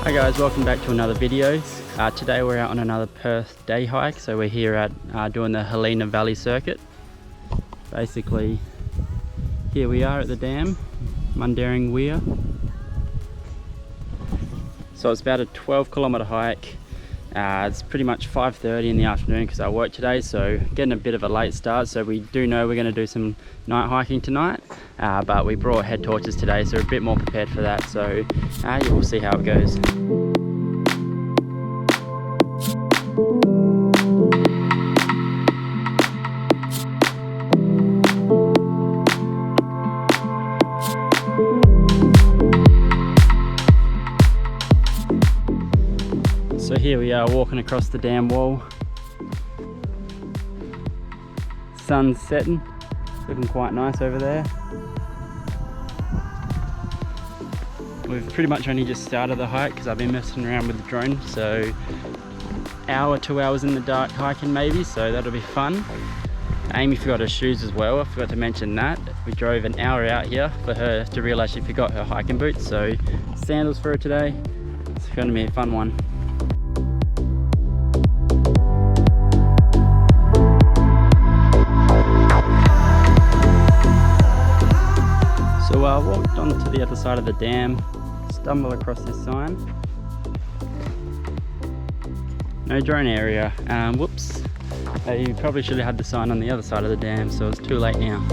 Hi guys, welcome back to another video. Today we're out on another Perth day hike. So we're here at doing the Helena Valley Circuit. Basically, here we are at the dam, Mundaring Weir. So it's about a 12-kilometre hike. It's pretty much 5:30 in the afternoon because I work today, so getting a bit of a late start. So we do know we're going to do some night hiking tonight, but we brought head torches today, so we're a bit more prepared for that. So we'll see how it goes. So here we are walking across the dam wall. Sun's setting, looking quite nice over there. We've pretty much only just started the hike because I've been messing around with the drone. So hour, 2 hours in the dark hiking maybe, so that'll be fun. Amy forgot her shoes as well, I forgot to mention that. We drove an hour out here for her to realise she forgot her hiking boots, so sandals for her today. It's going to be a fun one. So I walked on to the other side of the dam, stumbled across this sign. No drone area. Whoops. You probably should have had the sign on the other side of the dam, so it's too late now.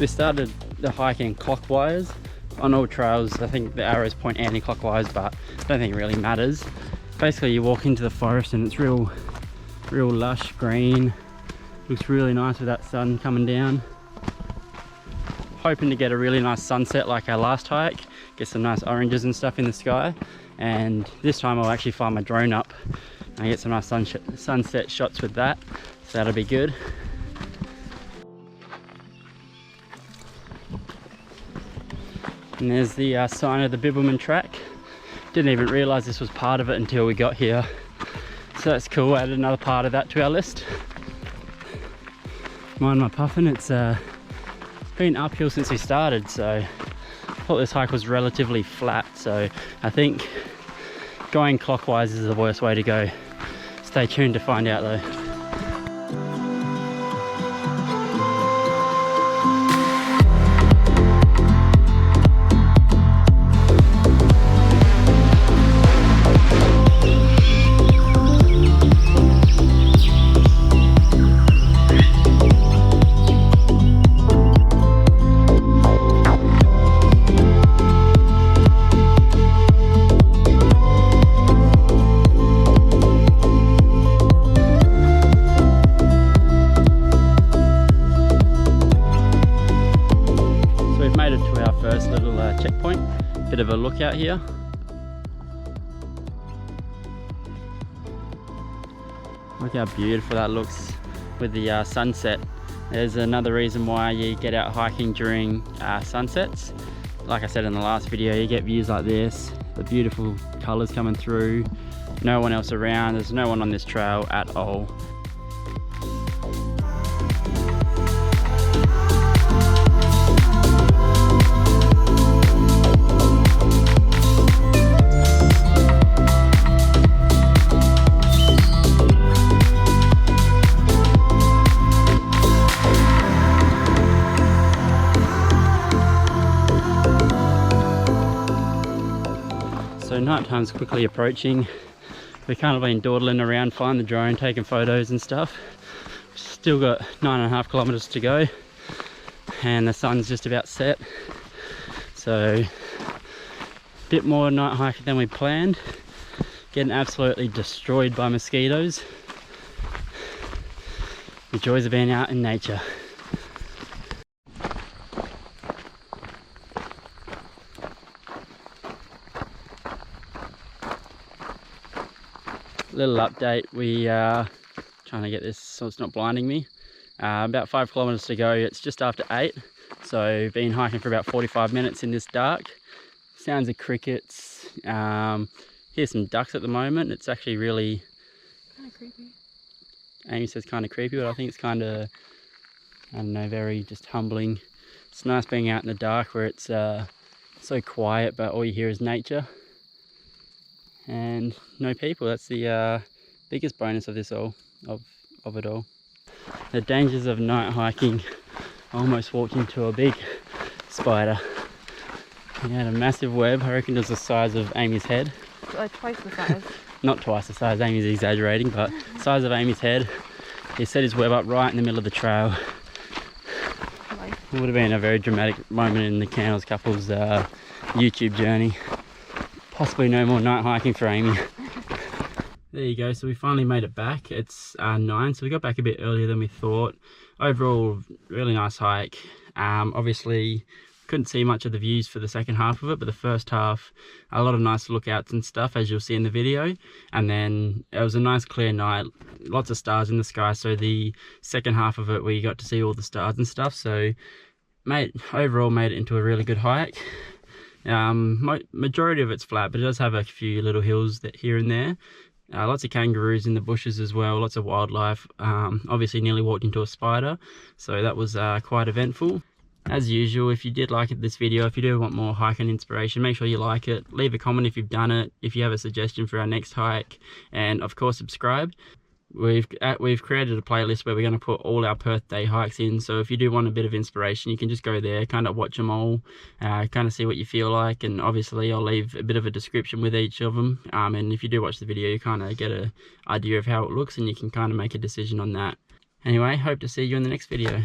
We started the hiking clockwise. On all trails, I think the arrows point anti-clockwise, but I don't think it really matters. Basically, you walk into the forest and it's real lush green. Looks really nice with that sun coming down. Hoping to get a really nice sunset like our last hike, get some nice oranges and stuff in the sky. And this time I'll actually fire my drone up and get some nice sunset shots with that. So that'll be good. And there's the sign of the Bibbulmun Track. Didn't even realise this was part of it until we got here. So that's cool, added another part of that to our list. Mind my puffin, it's been uphill since we started, so I thought this hike was relatively flat, so I think going clockwise is the worst way to go. Stay tuned to find out though. Checkpoint, bit of a lookout here. Look how beautiful that looks with the sunset. There's another reason why you get out hiking during sunsets. Like I said in the last video, you get views like this, the beautiful colors coming through, no one else around, there's no one on this trail at all. So night time's quickly approaching. We've kind of been dawdling around, flying the drone, taking photos and stuff. Still got 9.5 kilometers to go, and the sun's just about set. So a bit more night hiking than we planned. Getting absolutely destroyed by mosquitoes. The joys of being out in nature. Little update, we are trying to get this so it's not blinding me. About 5 kilometers to go. It's just after 8, so been hiking for about 45 minutes in this dark. Sounds of crickets, hear some ducks at the moment. It's actually really kind of creepy. Amy says kind of creepy, but I think it's kind of, I don't know, very just humbling. It's nice being out in the dark where it's so quiet, but all you hear is nature and no people. That's the biggest bonus of this all, of it all. The dangers of night hiking. I almost walked into a big spider. He had a massive web. I reckon it was the size of Amy's head. Like twice the size. Not twice the size, Amy's exaggerating, but size of Amy's head. He set his web up right in the middle of the trail. It would have been a very dramatic moment in the Candles couple's YouTube journey. Possibly no more night hiking for Amy. There you go, so we finally made it back. It's 9, so we got back a bit earlier than we thought. Overall, really nice hike. Obviously, couldn't see much of the views for the second half of it, but the first half, a lot of nice lookouts and stuff, as you'll see in the video. And then it was a nice clear night, lots of stars in the sky, so the second half of it we got to see all the stars and stuff. So overall made it into a really good hike. Majority of it's flat, but it does have a few little hills that here and there. Lots of kangaroos in the bushes as well, lots of wildlife. Obviously nearly walked into a spider, so that was quite eventful. As usual, if you did like this video, if you do want more hiking inspiration, make sure you like it, leave a comment if you've done it, if you have a suggestion for our next hike, and of course subscribe. We've created a playlist where we're going to put all our Perth day hikes in, so if you do want a bit of inspiration, you can just go there, kind of watch them all, kind of see what you feel like, and obviously I'll leave a bit of a description with each of them, and if you do watch the video, you kind of get an idea of how it looks, and you can kind of make a decision on that. Anyway, hope to see you in the next video.